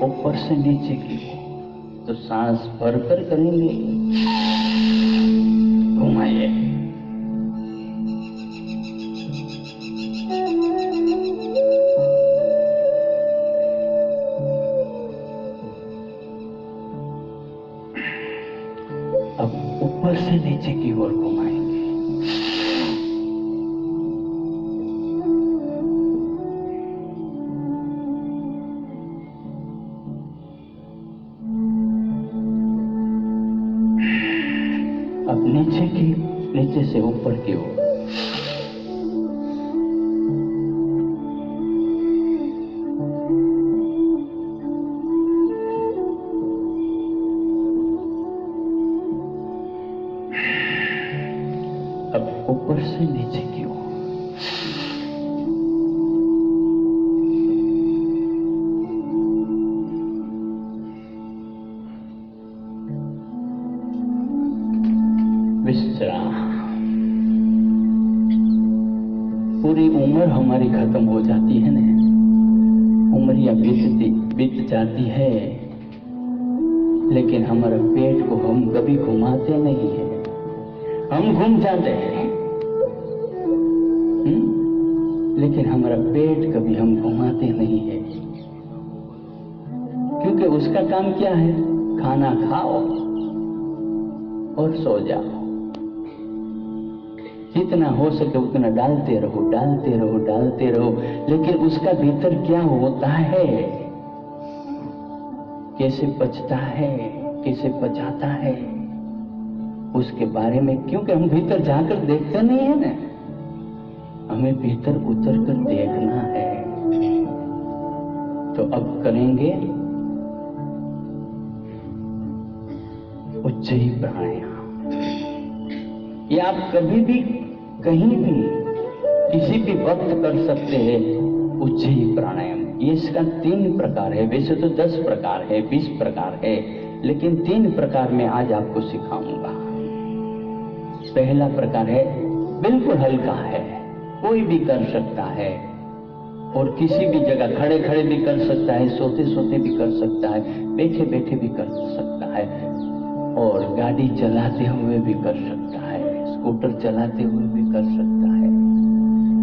ऊपर से नीचे की तो सांस भरकर करेंगे। घुमाइए। अब ऊपर से नीचे की ओर घुमाएंगे। अब नीचे से ऊपर की ओर। अब ऊपर से नीचे की ओर। विश्राम। पूरी उम्र हमारी खत्म हो जाती है ना, उम्रियां बीत जाती है, लेकिन हमारे पेट को हम कभी घुमाते नहीं है। हम घूम जाते हैं, लेकिन हमारा पेट कभी हम घुमाते नहीं है, क्योंकि उसका काम क्या है? खाना खाओ और सो जाओ। जितना हो सके उतना डालते रहो, डालते रहो, डालते रहो, लेकिन उसका भीतर क्या होता है, कैसे पचता है, कैसे पचाता है, उसके बारे में, क्योंकि हम भीतर जाकर देखते नहीं है ना, हमें भीतर उतर कर देखना है। तो अब करेंगे उज्जयी प्राणायाम। ये आप कभी भी कहीं भी किसी भी वक्त कर सकते हैं उज्जयी प्राणायाम। ये इसका 3 प्रकार है, वैसे तो 10 प्रकार है, 20 प्रकार है, लेकिन 3 प्रकार में आज आपको सिखाऊंगा। पहला प्रकार है बिल्कुल हल्का है, कोई भी कर सकता है, और किसी भी जगह खड़े खड़े भी कर सकता है, सोते सोते भी कर सकता है, बैठे बैठे भी कर सकता है, और गाड़ी चलाते हुए भी कर सकता है, स्कूटर चलाते हुए भी कर सकता है,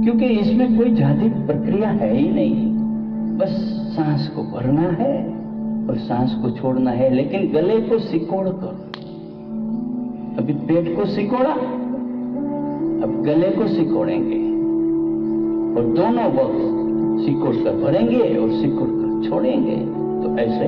क्योंकि इसमें कोई ज्यादा प्रक्रिया है ही नहीं। बस सांस को भरना है और सांस को छोड़ना है, लेकिन गले को सिकोड़ कर। अभी पेट को सिकोड़ा, अब गले को सिकोड़ेंगे, और दोनों वक्त सिकोड़ कर भरेंगे और सिकोड़ कर छोड़ेंगे। तो ऐसे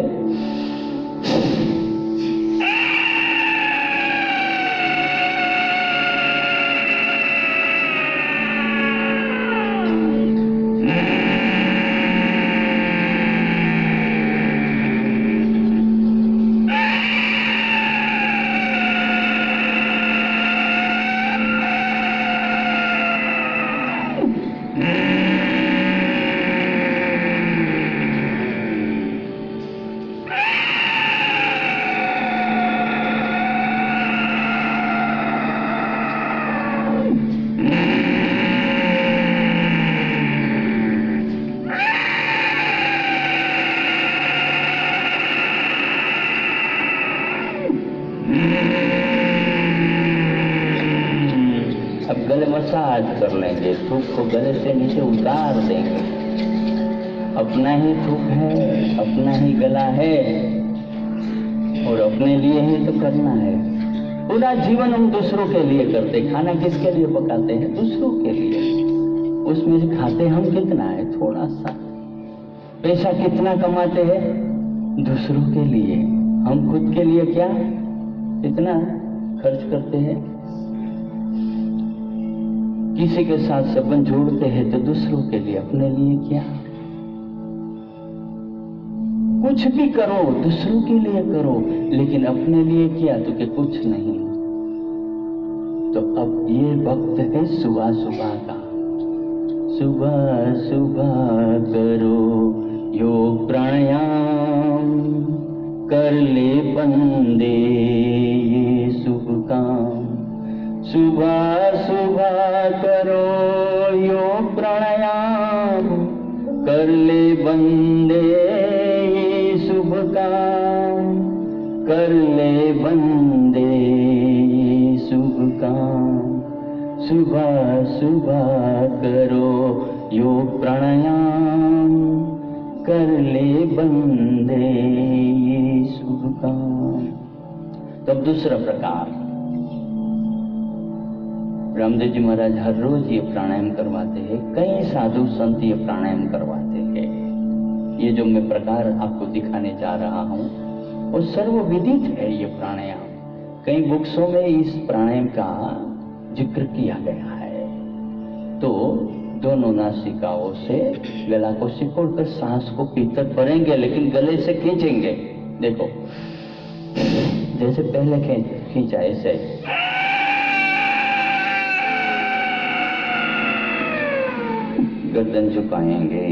मसाज कर लेंगे, थूक को गले से नीचे उतार देंगे। अपना ही थूक है, अपना ही गला है, और अपने लिए ही तो करना है। पूरा जीवन हम दूसरों के लिए करते। खाना किसके लिए पकाते हैं? दूसरों के लिए। उसमें से खाते हम कितना है? थोड़ा सा। पैसा कितना कमाते हैं? दूसरों के लिए। हम खुद के लिए क्या कितना खर्च करते हैं? किसी के साथ संबंध जोड़ते हैं तो दूसरों के लिए, अपने लिए क्या? कुछ भी करो दूसरों के लिए करो, लेकिन अपने लिए किया तो कि कुछ नहीं। तो अब ये वक्त है सुबह सुबह का। सुबह सुबह करो योग प्राणायाम, कर ले बंदे ये शुभ काम। सुबह सुबह करो योग प्राणायाम, कर ले बंदे ये शुभ काम, कर ले बंदे शुभ काम, सुबह सुबह करो योग प्राणायाम, कर ले बंदे ये शुभ काम। तब दूसरा प्रकार, रामदेव जी महाराज हर रोज ये प्राणायाम करवाते हैं, कई साधु संत ये प्राणायाम करवाते हैं। ये जो मैं प्रकार आपको दिखाने जा रहा हूं वो सर्वविदित है। ये प्राणायाम कई बुक्सों में इस प्राणायाम का जिक्र किया गया है। तो दोनों नासिकाओं से गला को सिकोड़कर सांस को भीतर भरेंगे, लेकिन गले से खींचेंगे। देखो जैसे पहले खींचा ऐसे, गर्दन झुकाएंगे,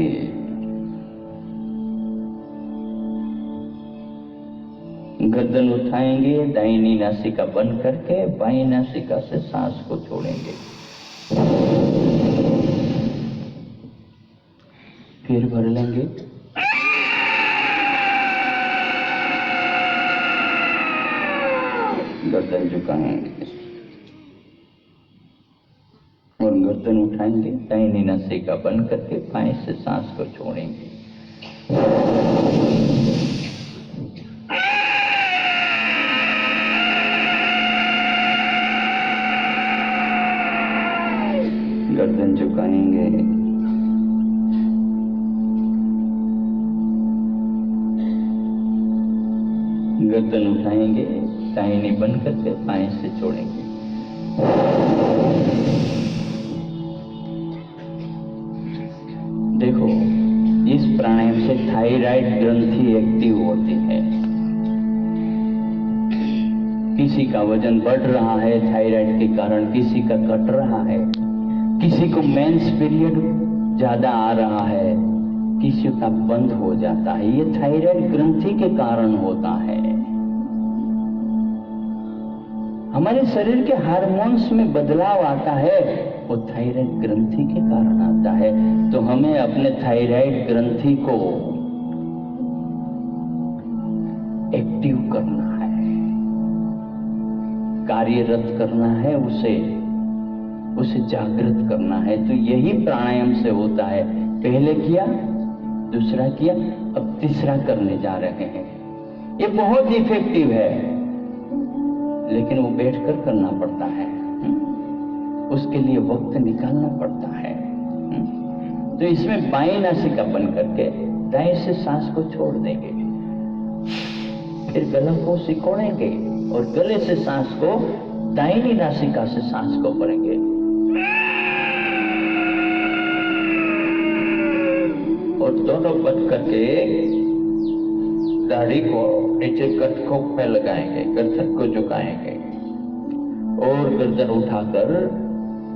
गर्दन उठाएंगे, दाहिनी नासिका बंद करके बाईं नासिका से सांस को छोड़ेंगे। फिर भर लेंगे, गर्दन झुकाएंगे और गर्दन उठाएंगे, दाहिनी नासिका बंद करके बाएं से सांस को छोड़ेंगे। गर्दन झुकाएंगे, गर्दन उठाएंगे, दाहिनी बंद करके बाएं से छोड़ेंगे। देखो इस प्राणायाम से थायराइड ग्रंथि एक्टिव होती है। किसी का वजन बढ़ रहा है थायराइड के कारण, किसी का घट रहा है, किसी को मेंस पीरियड ज्यादा आ रहा है, किसी का बंद हो जाता है। ये थायराइड ग्रंथि के कारण होता है। हमारे शरीर के हार्मोन्स में बदलाव आता है, वो थायराइड ग्रंथि के कारण आता है। तो हमें अपने थायराइड ग्रंथि को एक्टिव करना है, कार्यरत करना है, उसे जागृत करना है। तो यही प्राणायाम से होता है। पहले किया, दूसरा किया, अब तीसरा करने जा रहे हैं। ये बहुत इफेक्टिव है, लेकिन वो बैठकर करना पड़ता है, उसके लिए वक्त निकालना पड़ता है। तो इसमें बाईं नासिका बंद करके दाएं से सांस को छोड़ देंगे, फिर गला को सिकोड़ेंगे और गले से सांस को दाहिनी नासिका से सांस को भरेंगे और दोनों बंद करके दाढ़ी को नीचे कटकों में लगाएंगे, गर्दन को झुकाएंगे और गर्दन उठाकर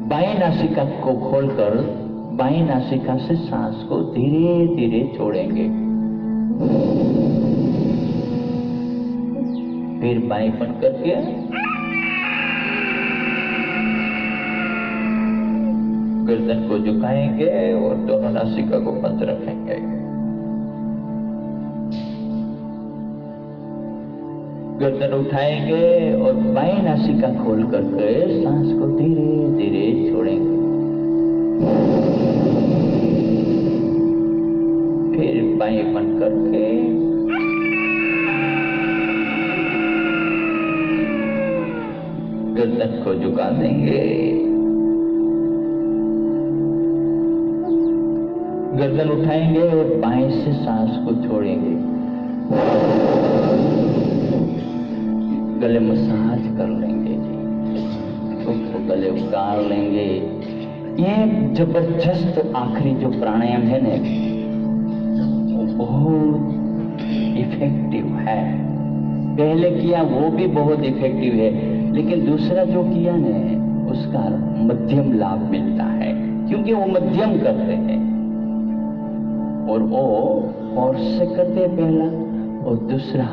बाईं नासिका को खोलकर बाईं नासिका से सांस को धीरे धीरे छोड़ेंगे। फिर बाईं बंद करके गर्दन को झुकाएंगे और दोनों नासिका को बंद रखेंगे। गर्दन उठाएंगे और बाईं नासिका खोल करके सांस को धीरे धीरे छोड़ेंगे। फिर बाईं बंद करके गर्दन को झुका देंगे। गर्दन उठाएंगे और बाएं से सांस को छोड़ेंगे। गले मसाज कर लेंगे जी, तो गले उतार लेंगे। ये जबरदस्त आखिरी जो प्राणायाम है ना, वो बहुत इफेक्टिव है। पहले किया वो भी बहुत इफेक्टिव है, लेकिन दूसरा जो किया ना उसका मध्यम लाभ मिलता है, क्योंकि वो मध्यम करते हैं और वो फोर्स से करते हैं पहला, और दूसरा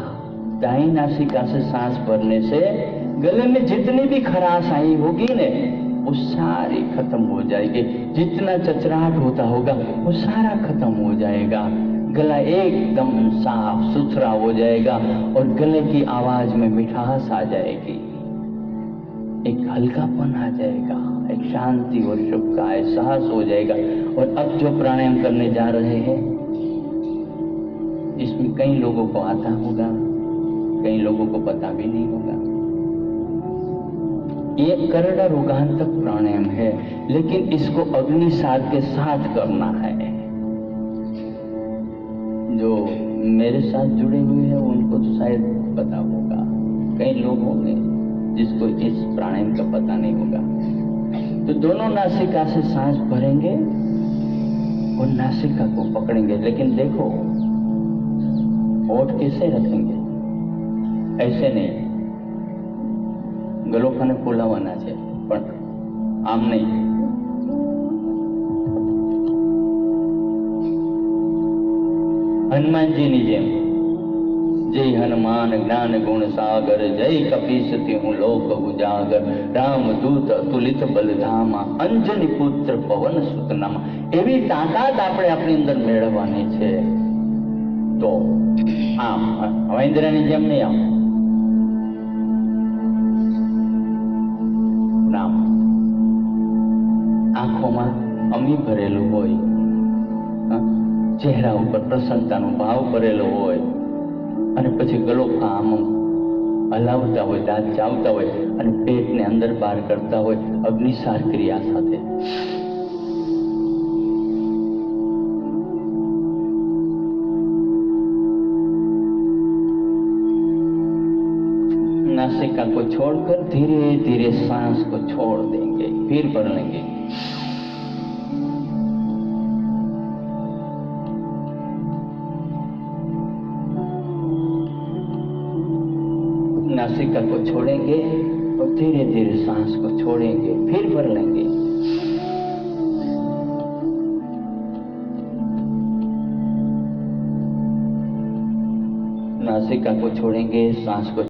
दाईं नासिका से सांस भरने से गले में जितनी भी खराश आई होगी ने वो सारी खत्म हो जाएगी। जितना चचराहट होता होगा वो सारा खत्म हो जाएगा। गला एकदम साफ सुथरा हो जाएगा और गले की आवाज में मिठास आ जाएगी, एक हल्कापन आ जाएगा, एक शांति और सुख का एहसास हो जाएगा। और अब जो प्राणायाम करने जा रहे हैं इसमें कई लोगों को आता होगा, कई लोगों को पता भी नहीं होगा। ये करड़ा रोगांतक प्राणायाम है, लेकिन इसको अग्निसार के साथ करना है। जो मेरे साथ जुड़े हुए हैं उनको तो शायद पता होगा, कई लोग होंगे जिसको इस प्राणायाम का पता नहीं होगा। तो दोनों नासिका से सांस भरेंगे और नासिका को पकड़ेंगे, लेकिन देखो होठ कैसे रखेंगे, ऐसे नहीं, ગલોખાને ફૂલાવાના છે પણ આમ નહીં। હનુમાનજીની જેમ जय हनुमान ज्ञान गुण सागर, जय कपीस तिहु लोक उजागर, राम दूत तुलित बलधामा, अंजनी पुत्र पवन सुत नामा। एवी ताकत આપણે આપણી અંદર મેળવવાની છે। તો આમ હવેન્દ્રની જેમ નહીં, આમ નામ આંખોમાં અમી ભરેલું હોય, ચહેરા ઉપર પ્રસન્નતાનો ભાવ ભરેલો હોય અને પછી ગળો આમ હલાવતા હોય, દાંત ચાવતા હોય અને પેટને અંદર બહાર કરતા હોય અગ્નિસાર ક્રિયા સાથે। नासिका को छोड़कर धीरे धीरे सांस को छोड़ देंगे, फिर भर लेंगे। नासिका को छोड़ेंगे और धीरे धीरे सांस को छोड़ेंगे, फिर भर लेंगे। नासिका को छोड़ेंगे, सांस को